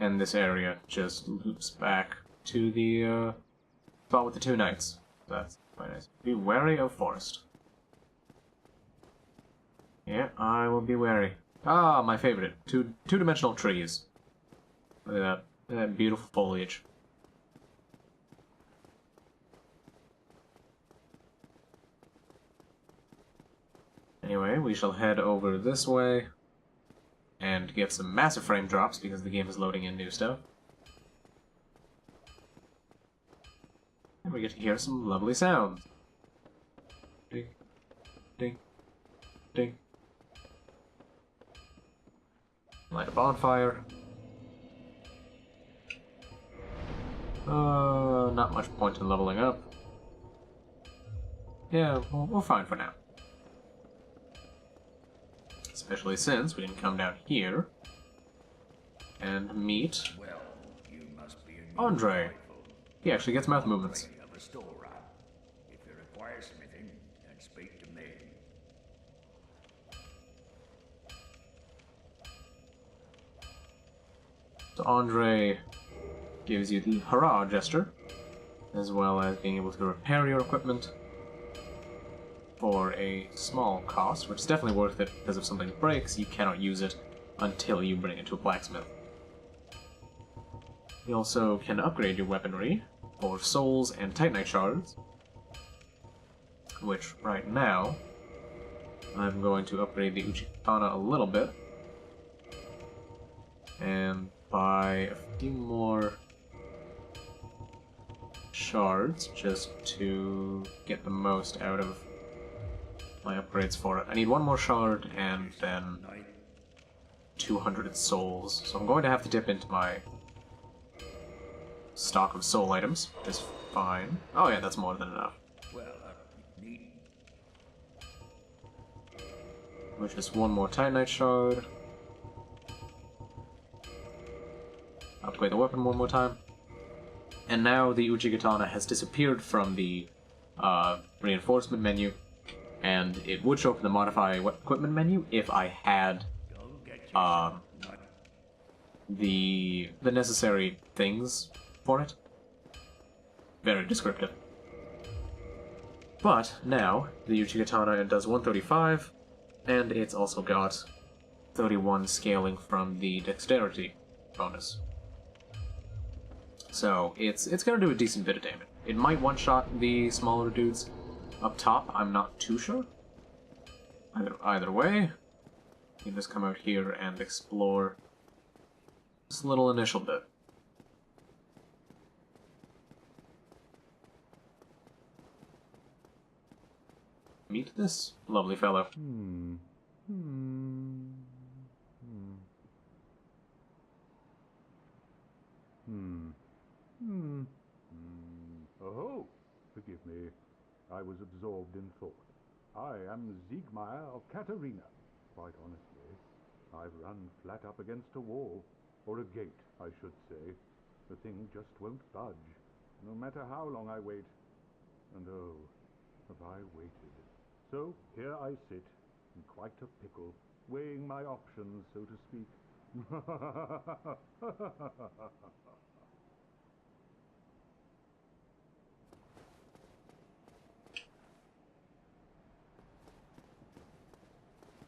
And this area just loops back to the spot with the 2 knights. That's quite nice. Be wary of forest. Yeah, I will be wary. Ah, my favorite. Two-dimensional trees. Look at that. Look at that beautiful foliage. Anyway, we shall head over this way and get some massive frame drops because the game is loading in new stuff. And we get to hear some lovely sounds. Ding, ding, ding. Light a bonfire. Not much point in leveling up. Yeah, we're fine for now. Especially since we didn't come down here and meet Andre. He actually gets mouth movements. If you require smithing, then speak to me. So Andre gives you the hurrah gesture, as well as being able to repair your equipment for a small cost, which is definitely worth it, because if something breaks, you cannot use it until you bring it to a blacksmith. You also can upgrade your weaponry for souls and titanite shards, which right now I'm going to upgrade the Uchi Katana a little bit and buy a few more shards just to get the most out of my upgrades for it. I need 1 more shard and then 200 souls, so I'm going to have to dip into my stock of soul items. Is fine. Oh yeah, that's more than enough. Which is 1 more titanite shard. Upgrade the weapon 1 more time. And now the Uchi Katana has disappeared from the reinforcement menu, and it would show up in the modify equipment menu if I had the necessary things for it. Very descriptive. But now the Uchi Katana does 135, and it's also got 31 scaling from the dexterity bonus. So it's gonna do a decent bit of damage. It might one-shot the smaller dudes up top, I'm not too sure. Either way, you can just come out here and explore this little initial bit. Meet this lovely fellow. Oh, forgive me. I was absorbed in thought. I am Seigmeyer of Katarina. Quite honestly, I've run flat up against a wall. Or a gate, I should say. The thing just won't budge, no matter how long I wait. And oh, have I waited. So here I sit, in quite a pickle, weighing my options, so to speak.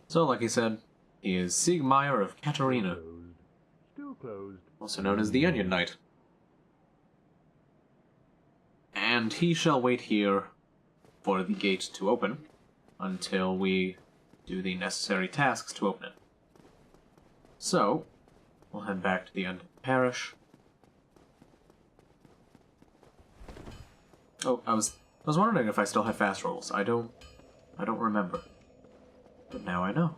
So, like he said, he is Seigmeyer of Katarina, Still closed. Also known as the Onion Knight. And he shall wait here for the gate to open until we do the necessary tasks to open it. So, we'll head back to the end of the parish. Oh, I was wondering if I still have fast rolls. I don't remember. But now I know.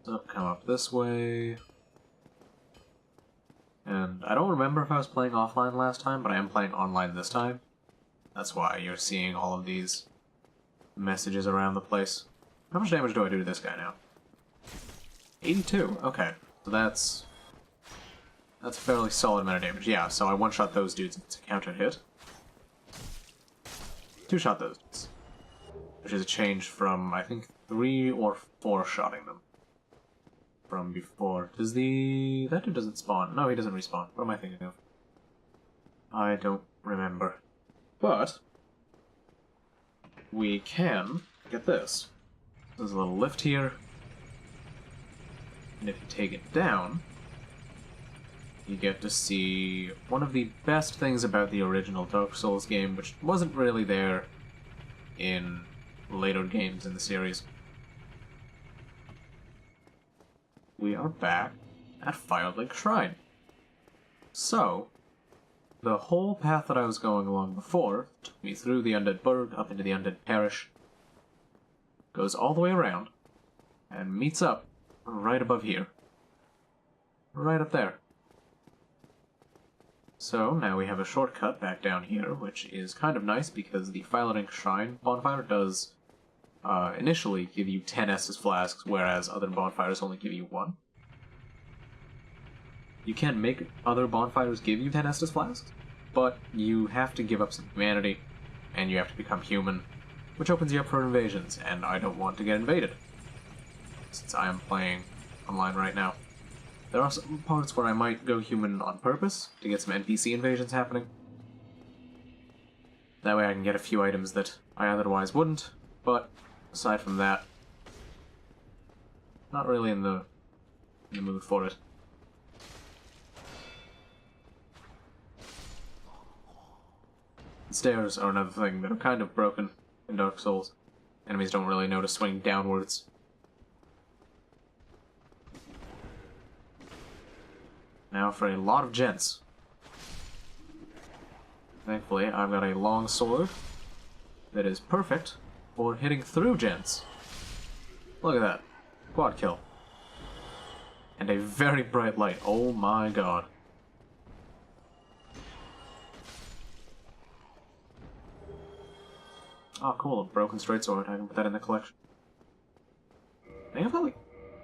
So, come up this way. And I don't remember if I was playing offline last time, but I am playing online this time. That's why you're seeing all of these messages around the place. How much damage do I do to this guy now? 82. Okay. So that's a fairly solid amount of damage. Yeah, so I one-shot those dudes. It's a counter hit. Two-shot those dudes. Which is a change from, I think, 3 or 4 shotting them from before. Does the... that dude doesn't spawn. No, he doesn't respawn. What am I thinking of? I don't remember. But we can get this. There's a little lift here. And if you take it down, you get to see one of the best things about the original Dark Souls game, which wasn't really there in later games in the series. We are back at Firelink Shrine. So, the whole path that I was going along before took me through the Undead Burg, up into the Undead Parish, goes all the way around, and meets up right above here. Right up there. So, now we have a shortcut back down here, which is kind of nice because the Firelink Shrine bonfire does initially give you 10 Estus flasks, whereas other bonfires only give you 1. You can make other bonfires give you 10 Estus flasks, but you have to give up some humanity, and you have to become human, which opens you up for invasions, and I don't want to get invaded, since I am playing online right now. There are some parts where I might go human on purpose to get some NPC invasions happening. That way I can get a few items that I otherwise wouldn't, but aside from that, not really in the mood for it. The stairs are another thing that are kind of broken in Dark Souls. Enemies don't really know to swing downwards. Now for a lot of gents. Thankfully, I've got a long sword that is perfect for hitting through gents. Look at that. Quad kill. And a very bright light. Oh my god. Oh cool, a broken straight sword. I can put that in the collection. I think I've got like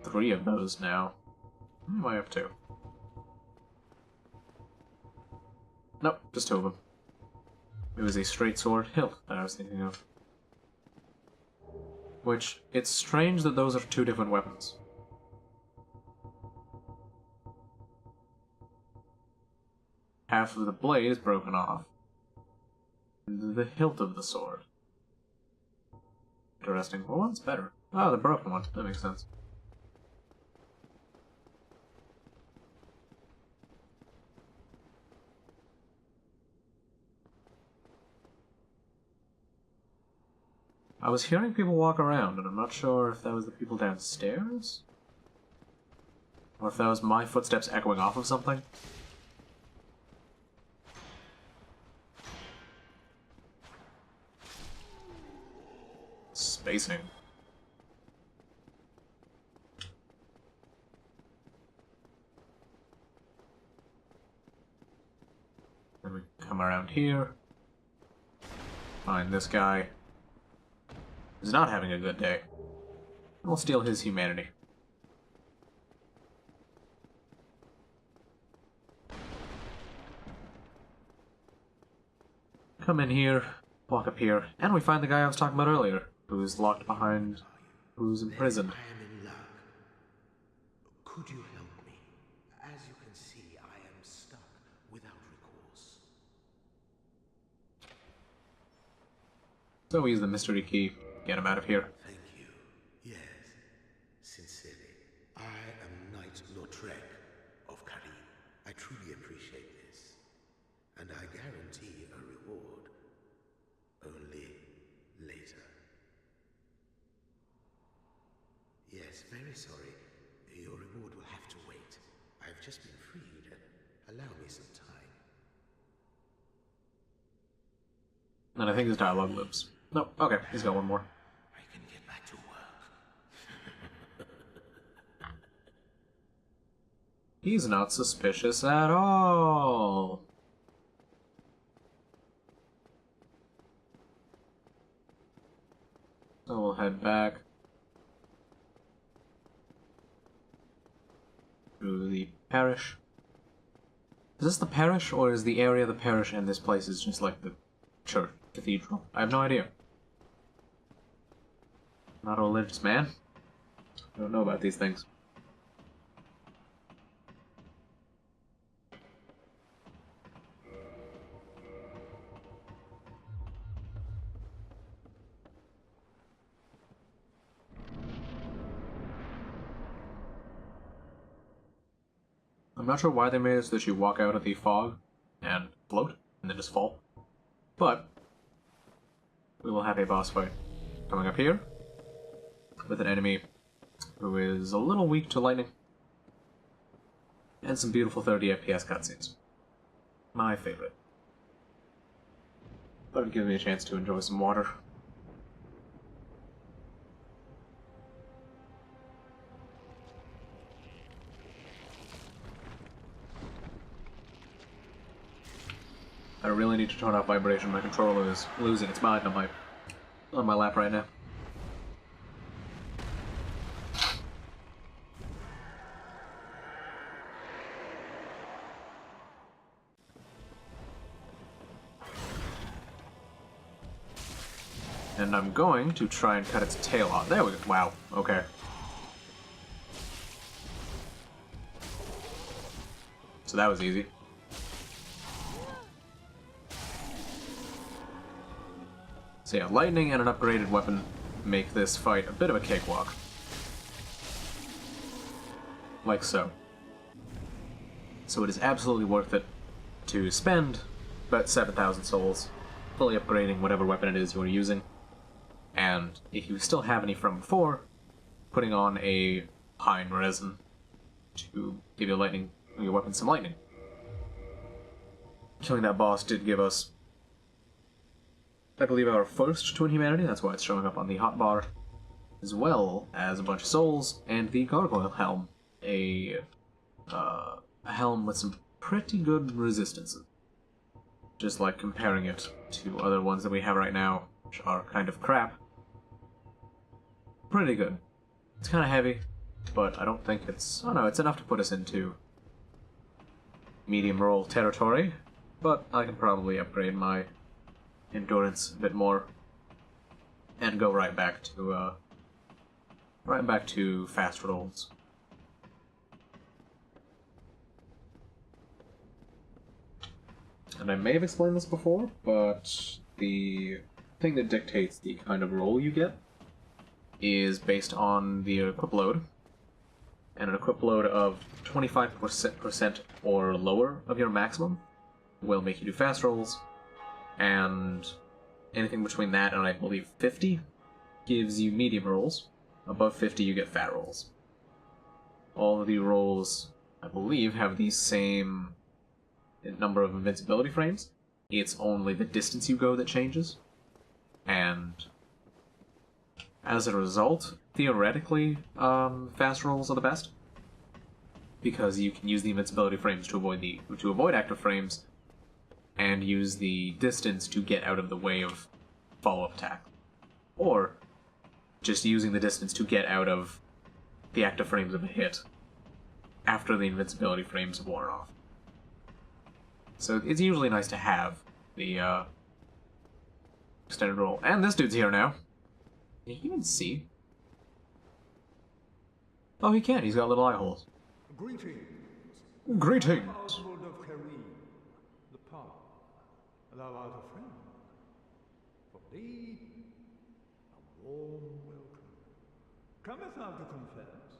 3 of those now. What am I up to? Nope, just 2 of them. It was a straight sword hilt that I was thinking of. Which, it's strange that those are 2 different weapons. Half of the blade is broken off. And the hilt of the sword. Interesting. Well, one's better. Oh, the broken one. That makes sense. I was hearing people walk around, and I'm not sure if that was the people downstairs? Or if that was my footsteps echoing off of something? Spacing. Then we come around here. Find this guy. Who's not having a good day. We'll steal his humanity. Come in here, walk up here, and we find the guy I was talking about earlier, who's locked behind, who's imprisoned. I am in luck. Could you help me? As you can see, I am stuck without recourse. So we use the mystery key, get him out of here. Thank you. Yes, sincerely. I am Knight Lautrec of Karim. I truly appreciate this. And I guarantee a reward. Only later. Yes, very sorry. Your reward will have to wait. I've just been freed. Allow me some time. And I think his dialogue lives. No, okay, he's got one more. I can get back to work. He's not suspicious at all. So we'll head back to the parish. Is this the parish, or is the area the parish and this place is just like the church, cathedral? I have no idea. Not a religious man. I don't know about these things. I'm not sure why they made it so that you walk out of the fog and float, and then just fall. But we will have a boss fight coming up here with an enemy who is a little weak to lightning. And some beautiful 30 FPS cutscenes. My favorite. But it gives me a chance to enjoy some water. I really need to turn off vibration. My controller is losing its mind on my lap right now. And I'm going to try and cut its tail off. There we go. Wow. Okay. So that was easy. So yeah, lightning and an upgraded weapon make this fight a bit of a cakewalk. Like so. So it is absolutely worth it to spend about 7,000 souls fully upgrading whatever weapon it is you are using. And if you still have any from before, putting on a pine resin to give your weapon some lightning. Killing that boss did give us, I believe, our first Twin Humanity, that's why it's showing up on the hotbar, as well as a bunch of souls, and the Gargoyle Helm, a helm with some pretty good resistances. Just like comparing it to other ones that we have right now, which are kind of crap. Pretty good. It's kind of heavy, but I don't think it's... Oh no, it's enough to put us into medium roll territory, but I can probably upgrade my endurance a bit more and go right back to fast rolls. And I may have explained this before, but the thing that dictates the kind of roll you get is based on the equip load, and an equip load of 25% or lower of your maximum will make you do fast rolls, and anything between that and I believe 50 gives you medium rolls. Above 50 you get fat rolls. All of the rolls, I believe, have the same number of invincibility frames. It's only the distance you go that changes. And as a result, theoretically, fast rolls are the best, because you can use the invincibility frames to avoid active frames, and use the distance to get out of the way of follow-up attack, or just using the distance to get out of the active frames of a hit after the invincibility frames have worn off. So it's usually nice to have the extended roll. And this dude's here now. Can he even see? Oh, he can. He's got little eye holes. Greetings. Greetings. Household of Karim, the power. Thou art a friend. For thee, a warm welcome. Cometh thou to confess,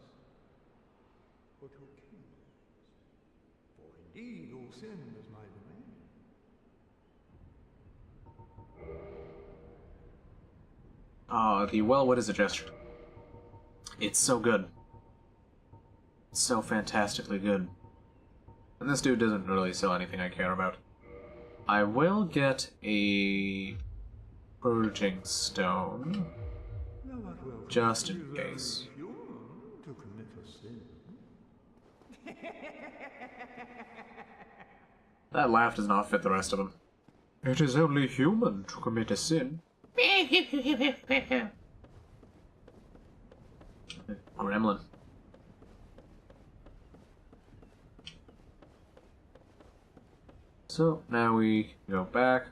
or to accuse? For indeed all sin is my domain. Ah, the Wellwood is a gesture. It's so good. It's so fantastically good. And this dude doesn't really sell anything I care about. I will get a purging stone, just in case. To commit a sin. That laugh does not fit the rest of him. It is only human to commit a sin. Gremlin. So now we go back.